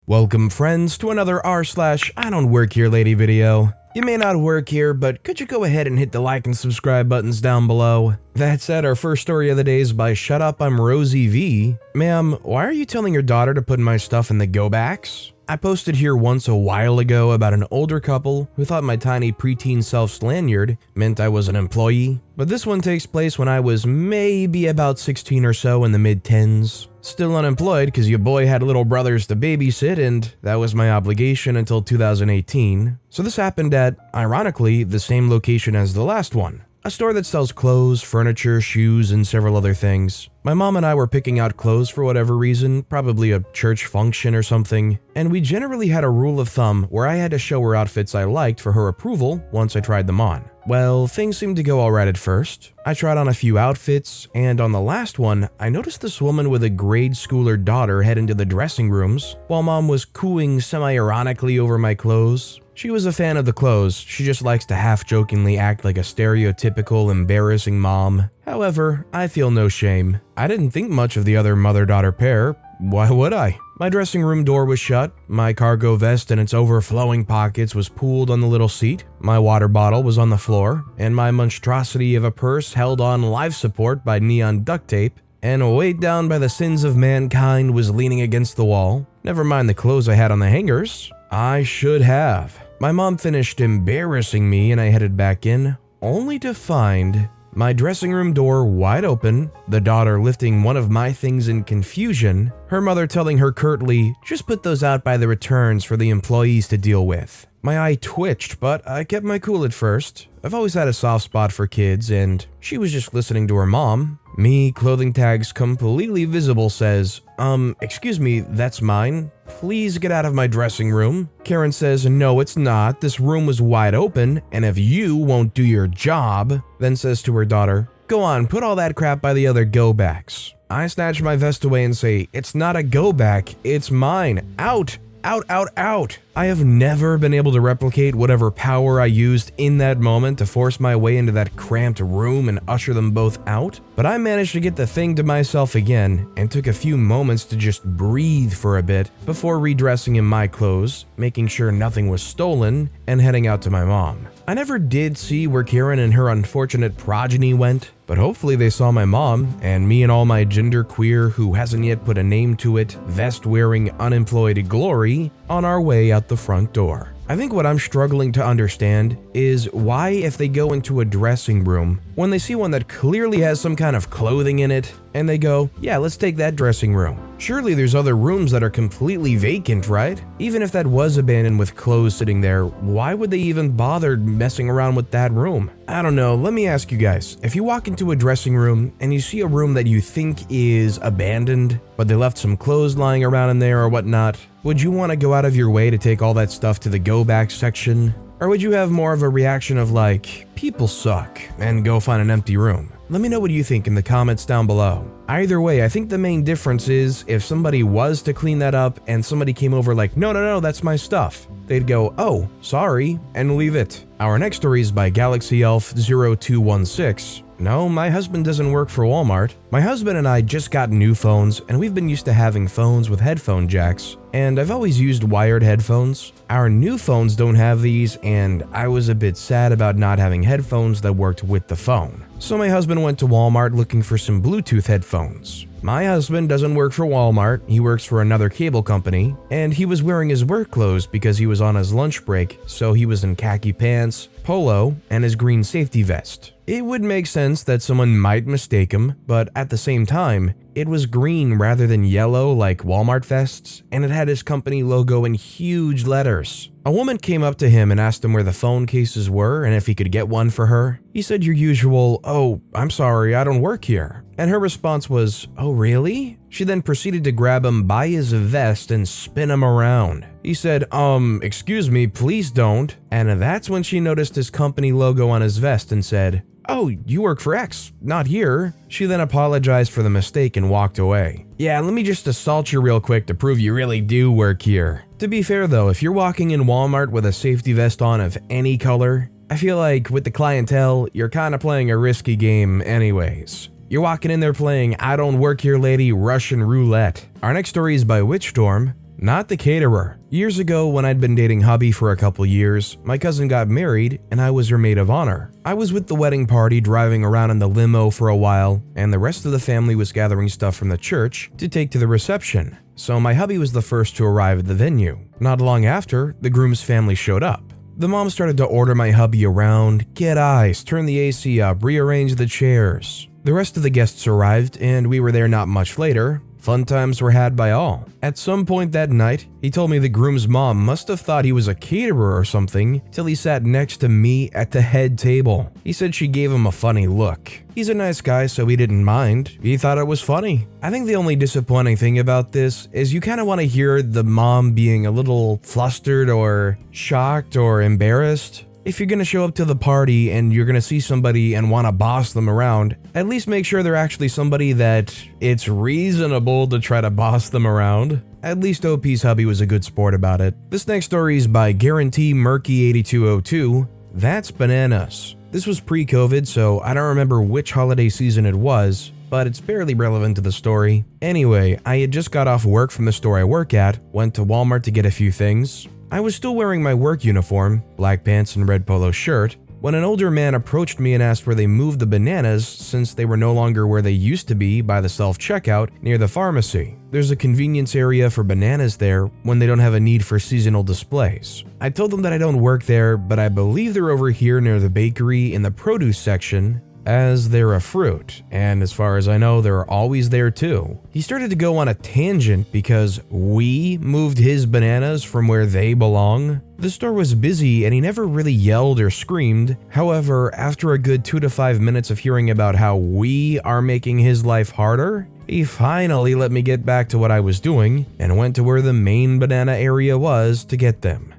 Welcome friends to another r/IDontWorkHereLady video. You may not work here, but could you go ahead and hit the like and subscribe buttons down below? That said, our first story of the day is by Shut Up, I'm Rosie V. Ma'am, why are you telling your daughter to put my stuff in the go backs? I posted here once a while ago about an older couple who thought my tiny preteen self's lanyard meant I was an employee, but this one takes place when I was maybe about 16 or so in the mid-10s. Still unemployed because your boy had little brothers to babysit and that was my obligation until 2018. So this happened at, ironically, the same location as the last one. A store that sells clothes, furniture, shoes, and several other things. My mom and I were picking out clothes for whatever reason, probably a church function or something, and we generally had a rule of thumb where I had to show her outfits I liked for her approval once I tried them on. Well, things seemed to go alright at first. I tried on a few outfits, and on the last one, I noticed this woman with a grade schooler daughter head into the dressing rooms while mom was cooing semi-ironically over my clothes. She was a fan of the clothes, she just likes to half-jokingly act like a stereotypical, embarrassing mom. However, I feel no shame. I didn't think much of the other mother-daughter pair. Why would I? My dressing room door was shut, my cargo vest and its overflowing pockets was pooled on the little seat, my water bottle was on the floor, and my monstrosity of a purse held on life support by neon duct tape, and weighed down by the sins of mankind was leaning against the wall. Never mind the clothes I had on the hangers. I should have. My mom finished embarrassing me and I headed back in, only to find my dressing room door wide open, the daughter lifting one of my things in confusion, her mother telling her curtly, "Just put those out by the returns for the employees to deal with." My eye twitched, but I kept my cool at first. I've always had a soft spot for kids, and she was just listening to her mom. Me, clothing tags completely visible, says, excuse me, that's mine? Please get out of my dressing room." Karen says, "No, it's not. This room was wide open, and if you won't do your job," then says to her daughter, "Go on, put all that crap by the other go-backs." I snatch my vest away and say, "It's not a go-back, it's mine. Out! Out, out, out!" I have never been able to replicate whatever power I used in that moment to force my way into that cramped room and usher them both out, but I managed to get the thing to myself again and took a few moments to just breathe for a bit before redressing in my clothes, making sure nothing was stolen, and heading out to my mom. I never did see where Karen and her unfortunate progeny went, but hopefully they saw my mom and me and all my genderqueer who hasn't yet put a name to it, vest-wearing unemployed glory on our way out the front door. I think what I'm struggling to understand is why, if they go into a dressing room, when they see one that clearly has some kind of clothing in it, and they go, "Yeah, let's take that dressing room." Surely there's other rooms that are completely vacant, right? Even if that was abandoned with clothes sitting there, why would they even bother messing around with that room? I don't know, let me ask you guys, if you walk into a dressing room and you see a room that you think is abandoned, but they left some clothes lying around in there or whatnot, would you want to go out of your way to take all that stuff to the go-back section? Or would you have more of a reaction of like, people suck, and go find an empty room? Let me know what you think in the comments down below. Either way, I think the main difference is if somebody was to clean that up and somebody came over like, no, that's my stuff, they'd go, "Oh, sorry," and leave it. Our next story is by GalaxyElf0216. "No, my husband doesn't work for Walmart. My husband and I just got new phones, and we've been used to having phones with headphone jacks, and I've always used wired headphones. Our new phones don't have these, and I was a bit sad about not having headphones that worked with the phone. So my husband went to Walmart looking for some Bluetooth headphones. My husband doesn't work for Walmart, he works for another cable company, and he was wearing his work clothes because he was on his lunch break, so he was in khaki pants, polo, and his green safety vest. It would make sense that someone might mistake him, but at the same time, it was green rather than yellow like Walmart vests, and it had his company logo in huge letters. A woman came up to him and asked him where the phone cases were and if he could get one for her. He said your usual, "Oh, I'm sorry, I don't work here." And her response was, "Oh, really?" She then proceeded to grab him by his vest and spin him around. He said, "Excuse me, please don't." And that's when she noticed his company logo on his vest and said, "Oh, you work for X, not here." She then apologized for the mistake and walked away. Yeah, let me just assault you real quick to prove you really do work here. To be fair though, if you're walking in Walmart with a safety vest on of any color, I feel like with the clientele, you're kinda playing a risky game anyways. You're walking in there playing I Don't Work Here Lady Russian Roulette. Our next story is by Witchstorm. not the caterer. Years ago, when I'd been dating hubby for a couple years, my cousin got married and I was her maid of honor. I was with the wedding party driving around in the limo for a while, and the rest of the family was gathering stuff from the church to take to the reception. So my hubby was the first to arrive at the venue. Not long after, the groom's family showed up. The mom started to order my hubby around, get ice, turn the AC up, rearrange the chairs. The rest of the guests arrived and we were there not much later. Fun times were had by all. At some point that night, he told me the groom's mom must have thought he was a caterer or something till he sat next to me at the head table. He said she gave him a funny look. He's a nice guy, so he didn't mind. He thought it was funny. I think the only disappointing thing about this is you kind of want to hear the mom being a little flustered or shocked or embarrassed. If you're going to show up to the party and you're going to see somebody and want to boss them around, at least make sure they're actually somebody that it's reasonable to try to boss them around. At least OP's hubby was a good sport about it. This next story is by Guarantee Murky 8202. That's bananas. This was pre-COVID, so I don't remember which holiday season it was, but it's barely relevant to the story. Anyway, I had just got off work from the store I work at, went to Wal-Mart to get a few things. I was still wearing my work uniform, black pants and red polo shirt, when an older man approached me and asked where they moved the bananas since they were no longer where they used to be by the self-checkout near the pharmacy. There's a convenience area for bananas there when they don't have a need for seasonal displays. I told them that I don't work there, but I believe they're over here near the bakery in the produce section, as they're a fruit, and as far as I know, they're always there too. He started to go on a tangent because we moved his bananas from where they belong. The store was busy and he never really yelled or screamed. However, after a good 2 to 5 minutes of hearing about how we are making his life harder, he finally let me get back to what I was doing and went to where the main banana area was to get them.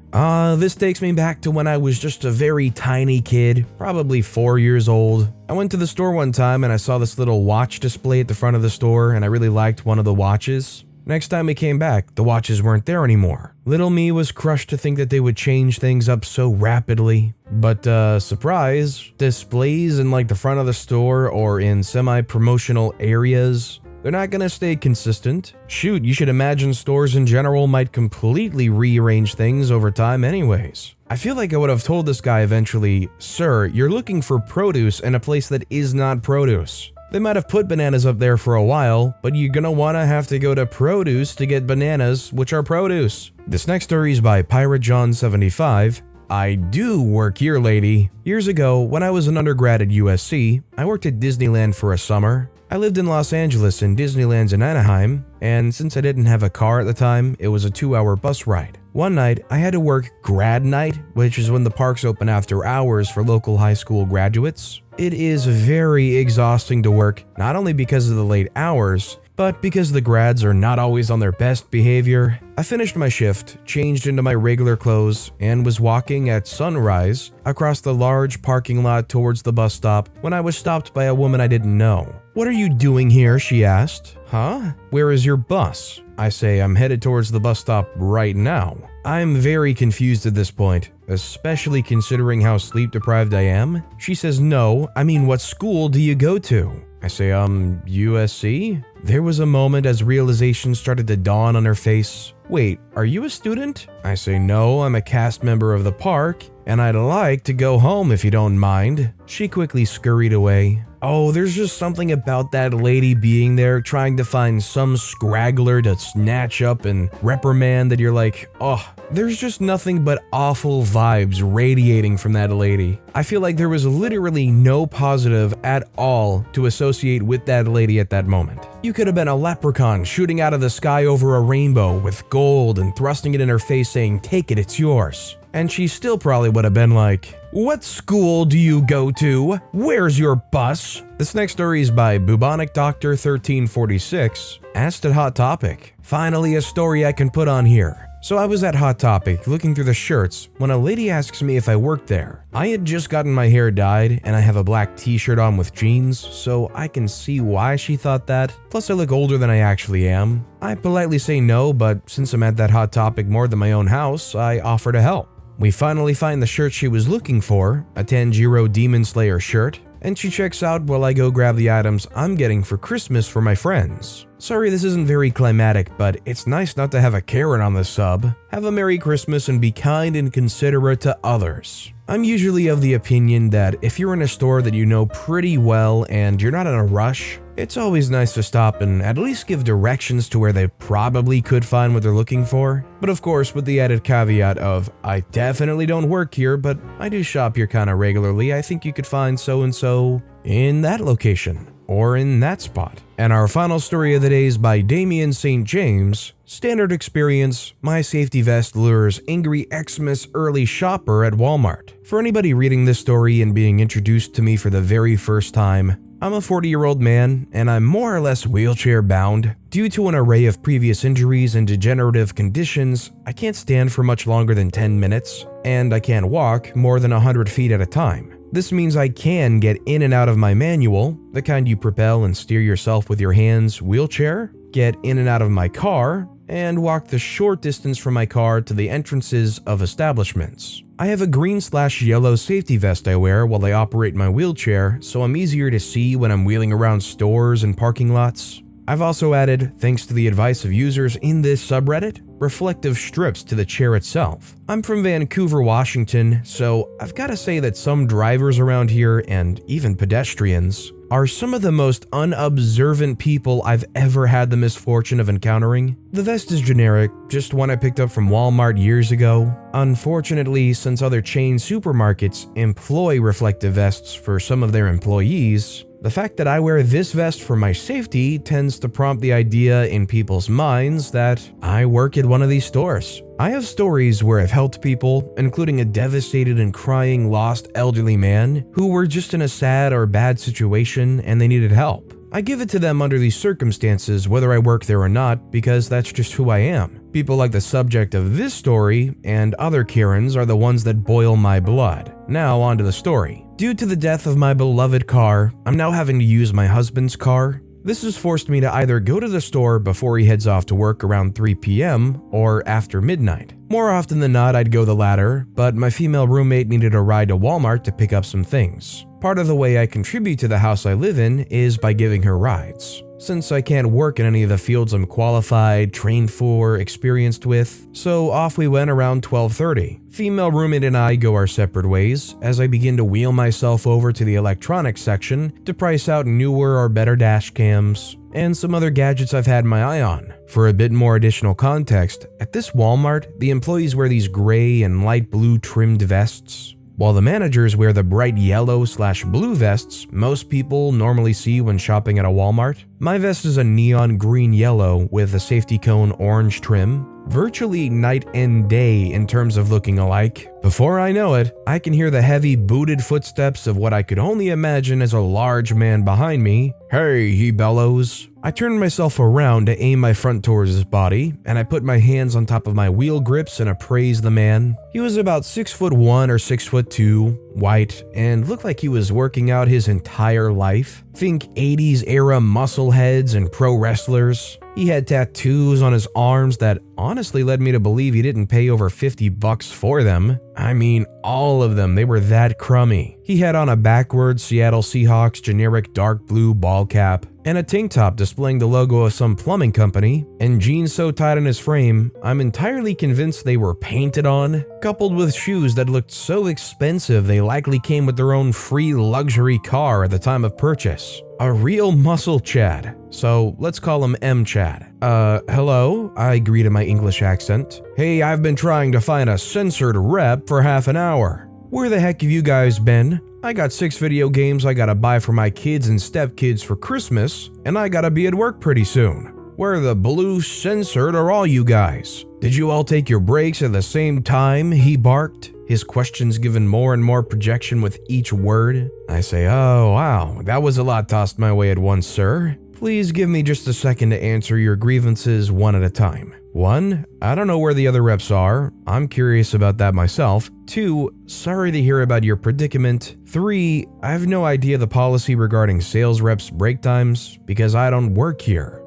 This takes me back to when I was just a very tiny kid, probably 4 years old. I went to the store one time and I saw this little watch display at the front of the store and I really liked one of the watches. Next time we came back, the watches weren't there anymore. Little me was crushed to think that they would change things up so rapidly. But surprise, displays in like the front of the store or in semi-promotional areas, they're not gonna stay consistent. Shoot, you should imagine stores in general might completely rearrange things over time anyways. I feel like I would have told this guy eventually, "Sir, you're looking for produce in a place that is not produce." They might have put bananas up there for a while, but you're gonna wanna have to go to produce to get bananas, which are produce. This next story is by Pirate John 75. I do work here, lady. Years ago, when I was an undergrad at USC, I worked at Disneyland for a summer. I lived in Los Angeles and Disneyland's in Anaheim, and since I didn't have a car at the time, it was a 2-hour bus ride. One night, I had to work grad night, which is when the parks open after hours for local high school graduates. It is very exhausting to work, not only because of the late hours, but because the grads are not always on their best behavior. I finished my shift, changed into my regular clothes, and was walking at sunrise across the large parking lot towards the bus stop when I was stopped by a woman I didn't know. "What are you doing here?" she asked. "Huh? Where is your bus?" I say, "I'm headed towards the bus stop right now." I'm very confused at this point, especially considering how sleep deprived I am. She says, "No, I mean, what school do you go to?" I say, USC? There was a moment as realization started to dawn on her face. "Wait, are you a student?" I say, "No, I'm a cast member of the park, and I'd like to go home if you don't mind." She quickly scurried away. Oh, there's just something about that lady being there trying to find some scraggler to snatch up and reprimand that you're like, oh, there's just nothing but awful vibes radiating from that lady. I feel like there was literally no positive at all to associate with that lady at that moment. You could have been a leprechaun shooting out of the sky over a rainbow with gold and thrusting it in her face saying, "Take it, it's yours." And she still probably would have been like, "What school do you go to? Where's your bus?" This next story is by Bubonic Doctor 1346, asked at Hot Topic. Finally a story I can put on here. So I was at Hot Topic looking through the shirts when a lady asks me if I worked there. I had just gotten my hair dyed and I have a black t-shirt on with jeans, so I can see why she thought that. Plus I look older than I actually am. I politely say no, but since I'm at that Hot Topic more than my own house, I offer to help. We finally find the shirt she was looking for, a Tanjiro Demon Slayer shirt. and she checks out while I go grab the items I'm getting for Christmas for my friends. Sorry this isn't very climatic, but it's nice not to have a Karen on the sub. Have a Merry Christmas and be kind and considerate to others. I'm usually of the opinion that if you're in a store that you know pretty well and you're not in a rush, it's always nice to stop and at least give directions to where they probably could find what they're looking for. But of course, with the added caveat of, I definitely don't work here, but I do shop here kinda regularly. I think you could find so-and-so in that location or in that spot. And our final story of the day is by Damien St. James. Standard experience, my safety vest lures angry Xmas early shopper at Walmart. For anybody reading this story and being introduced to me for the very first time, I'm a 40-year-old man, and I'm more or less wheelchair-bound. Due to an array of previous injuries and degenerative conditions, I can't stand for much longer than 10 minutes, and I can't walk more than 100 feet at a time. This means I can get in and out of my manual, the kind you propel and steer yourself with your hands, wheelchair, get in and out of my car, and walk the short distance from my car to the entrances of establishments. I have a green/yellow safety vest I wear while I operate my wheelchair, so I'm easier to see when I'm wheeling around stores and parking lots. I've also added, thanks to the advice of users in this subreddit, reflective strips to the chair itself. I'm from Vancouver, Washington, so I've got to say that some drivers around here, and even pedestrians, are some of the most unobservant people I've ever had the misfortune of encountering. The vest is generic, just one I picked up from Wal-Mart years ago. Unfortunately, since other chain supermarkets employ reflective vests for some of their employees, the fact that I wear this vest for my safety tends to prompt the idea in people's minds that I work at one of these stores. I have stories where I've helped people, including a devastated and crying lost elderly man who were just in a sad or bad situation and they needed help. I give it to them under these circumstances whether I work there or not because that's just who I am. People like the subject of this story and other Karens are the ones that boil my blood. Now on to the story. Due to the death of my beloved car, I'm now having to use my husband's car. This has forced me to either go to the store before he heads off to work around 3 p.m. or after midnight. More often than not, I'd go the latter, but my female roommate needed a ride to Walmart to pick up some things. Part of the way I contribute to the house I live in is by giving her rides. Since I can't work in any of the fields I'm qualified, trained for, experienced with, so off we went around 12:30. Female roommate and I go our separate ways as I begin to wheel myself over to the electronics section to price out newer or better dash cams and some other gadgets I've had my eye on. For a bit more additional context, at this Walmart, the employees wear these gray and light blue trimmed vests, while the managers wear the bright yellow/blue vests most people normally see when shopping at a Walmart. My vest is a neon green yellow with a safety cone orange trim, virtually night and day in terms of looking alike. Before I know it, I can hear the heavy booted footsteps of what I could only imagine as a large man behind me. "Hey," he bellows. I turn myself around to aim my front towards his body, and I put my hands on top of my wheel grips and appraise the man. He was about 6'1" or 6'2", white, and looked like he was working out his entire life. Think 80s era muscle heads and pro wrestlers. He had tattoos on his arms that honestly led me to believe he didn't pay over $50 for them. I mean, all of them, they were that crummy. He had on a backwards Seattle Seahawks generic dark blue ball cap and a tank top displaying the logo of some plumbing company, and jeans so tight on his frame, I'm entirely convinced they were painted on, coupled with shoes that looked so expensive they likely came with their own free luxury car at the time of purchase. A real muscle Chad. So let's call him M Chad. Hello? I greet in my English accent. Hey, I've been trying to find a censored rep for half an hour. Where the heck have you guys been? I got 6 video games I gotta buy for my kids and stepkids for Christmas, and I gotta be at work pretty soon. Where the blue censored are all you guys? Did you all take your breaks at the same time? He barked, his questions given more and more projection with each word. I say, oh wow, that was a lot tossed my way at once, sir. Please give me just a second to answer your grievances one at a time. 1, I don't know where the other reps are. I'm curious about that myself. 2, sorry to hear about your predicament. 3, I have no idea the policy regarding sales reps' break times because I don't work here.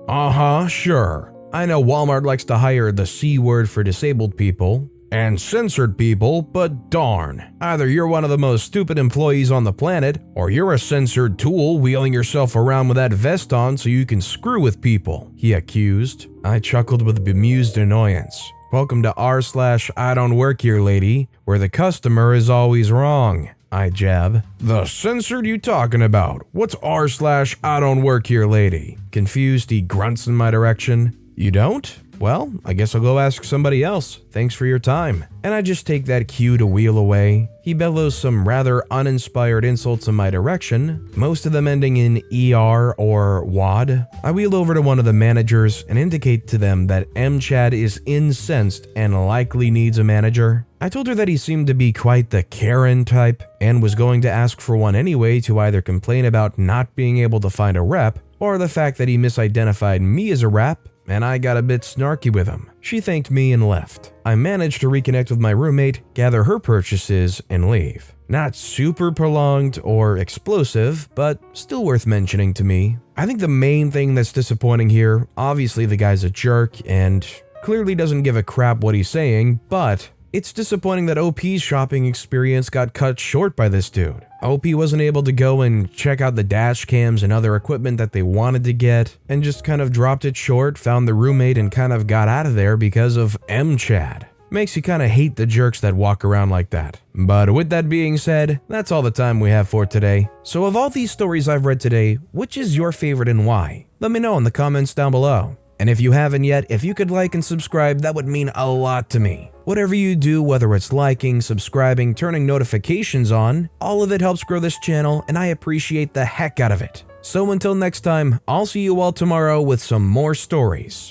Sure. I know Walmart likes to hire the C word for disabled people, and censored people, but darn. Either you're one of the most stupid employees on the planet, or you're a censored tool wheeling yourself around with that vest on so you can screw with people, he accused. I chuckled with bemused annoyance. Welcome to r/IDontWorkHereLady, where the customer is always wrong, I jab. The censored you talking about? What's r/IDontWorkHereLady? Confused, he grunts in my direction. You don't? Well, I guess I'll go ask somebody else. Thanks for your time. And I just take that cue to wheel away. He bellows some rather uninspired insults in my direction, most of them ending in ER or WAD. I wheel over to one of the managers and indicate to them that M-Chad is incensed and likely needs a manager. I told her that he seemed to be quite the Karen type and was going to ask for one anyway to either complain about not being able to find a rep or the fact that he misidentified me as a rep, and I got a bit snarky with him. She thanked me and left. I managed to reconnect with my roommate, gather her purchases, and leave. Not super prolonged or explosive, but still worth mentioning to me. I think the main thing that's disappointing here, obviously the guy's a jerk and clearly doesn't give a crap what he's saying, but it's disappointing that OP's shopping experience got cut short by this dude. OP wasn't able to go and check out the dash cams and other equipment that they wanted to get, and just kind of dropped it short, found the roommate, and kind of got out of there because of M-Chad. Makes you kind of hate the jerks that walk around like that. But with that being said, that's all the time we have for today. So of all these stories I've read today, which is your favorite and why? Let me know in the comments down below. And if you haven't yet, if you could like and subscribe, that would mean a lot to me. Whatever you do, whether it's liking, subscribing, turning notifications on, all of it helps grow this channel, and I appreciate the heck out of it. So until next time, I'll see you all tomorrow with some more stories.